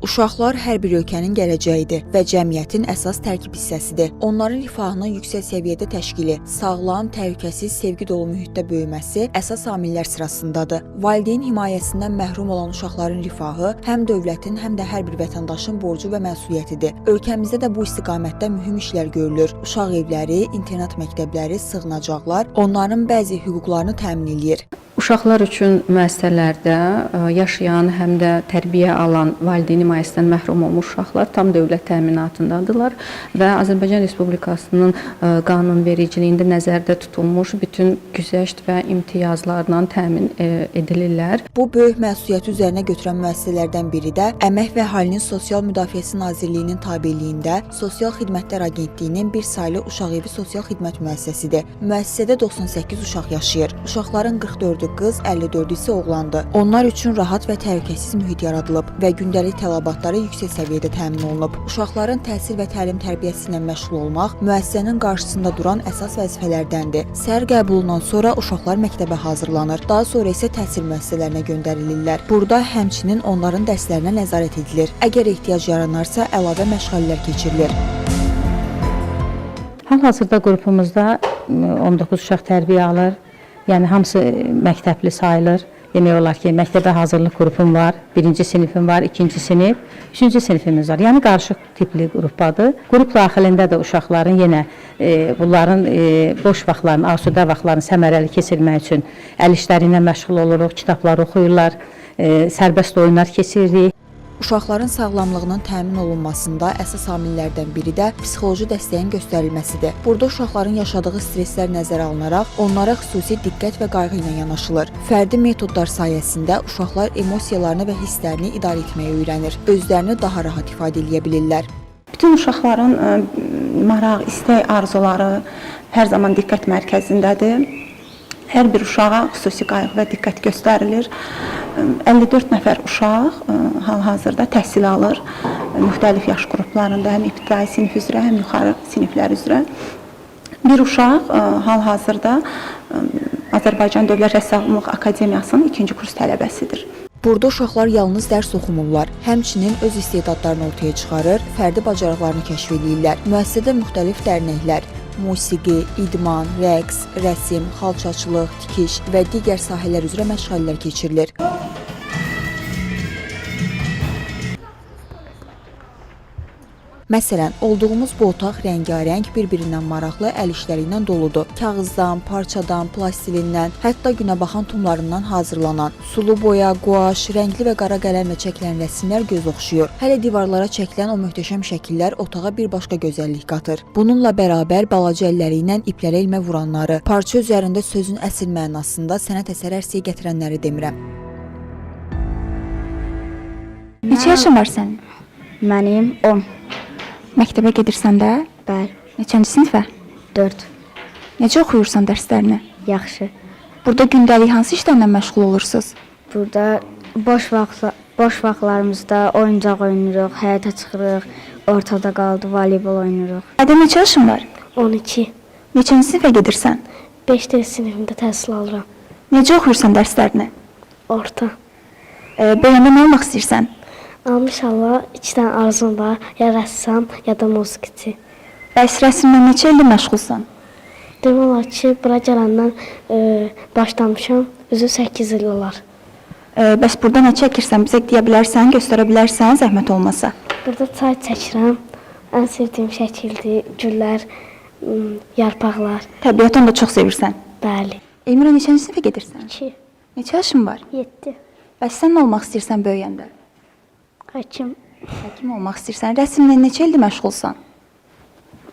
Uşaqlar hər bir ölkənin gələcəyidir və cəmiyyətin əsas tərkib hissəsidir. Onların rifahının yüksək səviyyədə təşkili, sağlam, təhlükəsiz, sevgi dolu mühitdə böyüməsi əsas amillər sırasındadır. Valideyn himayəsindən məhrum olan uşaqların rifahı həm dövlətin, həm də hər bir vətəndaşın borcu və məsuliyyətidir. Ölkəmizdə də bu istiqamətdə mühüm işlər görülür. Uşaq evləri, internat məktəbləri, sığınacaqlar onların bəzi hüquqlarını təmin edir. Uşaqlar üçün müəssisələrdə yaşayan, həm də tərbiyə alan valideyn himayəsindən məhrum olmuş uşaqlar tam dövlət təminatındadılar və Azərbaycan Respublikasının qanunvericiliyində nəzərdə tutulmuş bütün güzəşt və imtiyazlarla təmin edilirlər. Bu böyük məsuliyyəti üzərinə götürən müəssisələrdən biri də Əmək və Əhalinin Sosial Müdafiəsi Nazirliyinin tabeliyində Sosial Xidmətlər Agentliyinin bir saylı uşaq evi sosial xidmət müəssisəsidir. Müəssisədə 98 uşaq yaşayır. Uşaqların 44-ü qız, 54-ü isə oğlandır. Onlar üçün rahat və təhlükəsiz mühit yaradılıb və gündəlik tələbatları yüksək səviyyədə təmin olunub. Uşaqların təhsil və təlim-tərbiyəsi ilə məşğul olmaq müəssisənin qarşısında duran əsas vəzifələrdəndir. Səhər qəbulundan sonra uşaqlar məktəbə hazırlanır. Daha sonra isə təhsil müəssisələrinə göndərilirlər. Burada həmçinin onların dərslərinə nəzarət edilir. Əgər ehtiyac yaranarsa, əlavə məşğələlər keçirilir. Hal-hazırda qrupumuzda 19 uşaq tərbiyə alır. Yəni hamısı məktəbli sayılır. Demək olar ki, məktəbə hazırlıq qrupum var, 1-ci sinifim var, 2-ci sinif, 3-cü sinifimiz var. Yəni qarışıq tipli qrupadır. Qrup daxilində də uşaqların yenə bunların boş vaxtlarını, asudə vaxtlarını səmərəli keçirmək üçün əl işləri ilə məşğul oluruq, kitablar oxuyurlar, sərbəst oyunlar keçiririk. Uşaqların sağlamlığının təmin olunmasında əsas amillərdən biri də psixoloji dəstəyin göstərilməsidir. Burada uşaqların yaşadığı stresslər nəzərə alınaraq onlara xüsusi diqqət və qayğı ilə yanaşılır. Fərdi metodlar sayəsində uşaqlar emosiyalarını və hisslərini idarə etməyi öyrənir. Özlərini daha rahat ifadə edə bilirlər. Bütün uşaqların maraq, istək, arzuları hər zaman diqqət mərkəzindədir. Hər bir uşağa xüsusi qayğı və diqqət göstərilir. 54 nəfər uşaq hal-hazırda təhsil alır. Müxtəlif yaş qruplarında, həm ibtidai sinif üzrə, həm yuxarı siniflər üzrə. Bir uşaq hal-hazırda Azərbaycan Dövlət Rəssamlıq Akademiyasının 2-ci kurs tələbəsidir. Burada uşaqlar yalnız dərs oxumurlar, həmçinin öz istedadlarını ortaya çıxarır, fərdi bacarıqlarını kəşf edirlər. Müəssisədə müxtəlif dərnəklər, musiqi, idman, rəqs, rəsm, xalçaçılıq, tikiş və digər sahələr üzrə məşğələlər keçirilir. Məsələn, olduğumuz bu otaq rəngarəng, bir-birindən maraqlı əl işləri ilə doludur. Kağızdan, parçadan, plastilindən, hətta günəbaxan tumlarından hazırlanan sulu boya, guaş, rəngli və qara qələmlə çəkilən rəsmlər göz oxşuyur. Hələ divarlara çəkilən o möhtəşəm şəkillər otağa bir başqa gözəllik qatır. Bununla bərabər balaca əlləri ilə iplərə ilmə vuranları, parça üzərində sözün əsl mənasında sənət əsəri ərsəyə gətirənləri demirəm. Neçə yaşın var sənin? Mənim 10. Məktəbə gedirsən də? Bəli. Neçənci sinifə? 4. Necə oxuyursan dərslərini? Yaxşı. Burada gündəlik hansı işlərlə məşğul olursunuz? Burada boş vaxtlarımızda oyuncaq oynuruq, həyata çıxırıq, ortada qaldı voleybol oynuruq. Ədə neçə yaşın var? 12. Neçənci sinifə gedirsən? 5-də sinifimdə təhsil alıram. Necə oxuyursan dərslərini? Orta. Böyüyəndə nə olmaq istəyirsən? İnşallah 2 dənə arzum var, ya rəssam, ya da musiqiçi. Bəs rəsmlə neçə ildir məşğulsan? Demək olar ki, bura gələndən başlamışam, üzü 8 il olar. Bəs burada nə çəkirsən? Bizə deyə bilərsən, göstərə bilərsən, zəhmət olmasa? Burada çay çəkirəm, ən sevdiyim şəkildir, güllər, yarpaqlar. Təbiəti onu da çox sevirsən. Bəli. Elmira, neçənci sinifə gedirsən? 2. Neçə yaşın var? 7. Bəs sən nə olmaq istəyirsən böyüyəndə? Həkim. Həkim olmaq istəyirsən. Rəsmlə neçə ildir məşğulsan?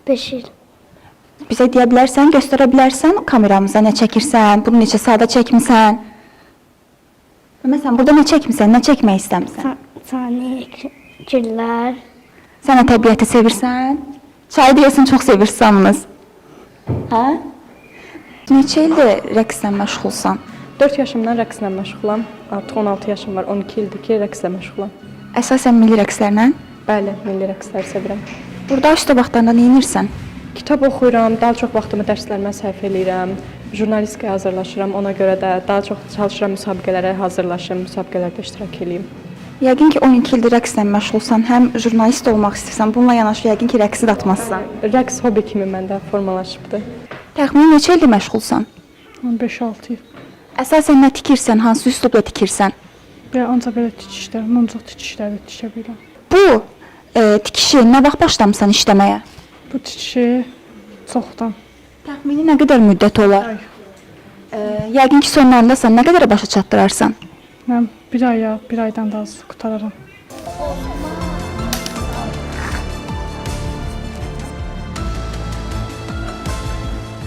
5 il. Bizə deyə bilərsən, göstərə bilərsən kameramıza nə çəkirsən, bunu neçə saata çəkmisən? Məsələn, burada nə çəkmisən, nə çəkmək istəmirsən? Canik, güllər. Sən də təbiəti sevirsən? Çayı deyəsən çox sevirsiniz. Hə? Neçə ildir rəqslə məşğulsan? 4 yaşımdan rəqslə məşğulam. Artıq 16 yaşım var, 12 ildir ki, rəqslə məşğulam. Əsasən milli rəqslərlə? Bəli, milli rəqsləri sevirəm. Burada üstə vaxtlarında nə edirsən? Kitab oxuyuram, daha çox vaxtımı dərslərimə sərf eləyirəm. Jurnalistikaya hazırlaşıram, ona görə də daha çox çalışıram müsabiqələrə hazırlaşım, müsabiqələrdə iştirak eləyim. Yəqin ki 12 ildir rəqslə məşğulsan, həm jurnalist olmaq istəyirsən, bununla yanaşı yəqin ki rəqsi də atmazsan. Rəqs hobi kimi məndə formalaşıbdı. Təxminən neçə ildir məşğulsan? 5-6 il. Əsasən nə tikirsən, hansı üslubla tikirsən? Və ancaq belə tikişlər, muncuq tikişləri tikə bilirəm. Bu tikişi nə vaxt başlamısan işləməyə? Bu tikişi çoxdan. Təxmini nə qədər müddət olar? Yəqin ki sonlarındasan, nə qədərə başa çatdırarsan? Mən bir aydan da az qutararam.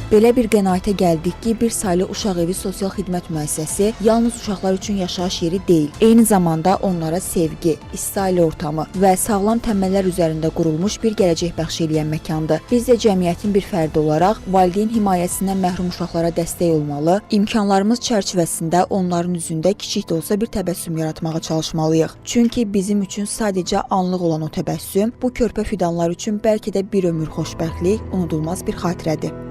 Belə bir qənaətə gəldik ki, bir saylı uşaq evi sosial xidmət müəssisəsi yalnız uşaqlar üçün yaşayış yeri deyil, eyni zamanda onlara sevgi, isti ailə ortamı və sağlam təməllər üzərində qurulmuş bir gələcək bəxş edən məkandır. Biz də cəmiyyətin bir fərdi olaraq valideyn himayəsindən məhrum uşaqlara dəstək olmalı, imkanlarımız çərçivəsində onların üzündə kiçik də olsa bir təbəssüm yaratmağa çalışmalıyıq. Çünki bizim üçün sadəcə anlıq olan o təbəssüm bu körpə fidanlar üçün bəlkə də bir ömür xoşbəxtlik, unudulmaz bir xatirədir.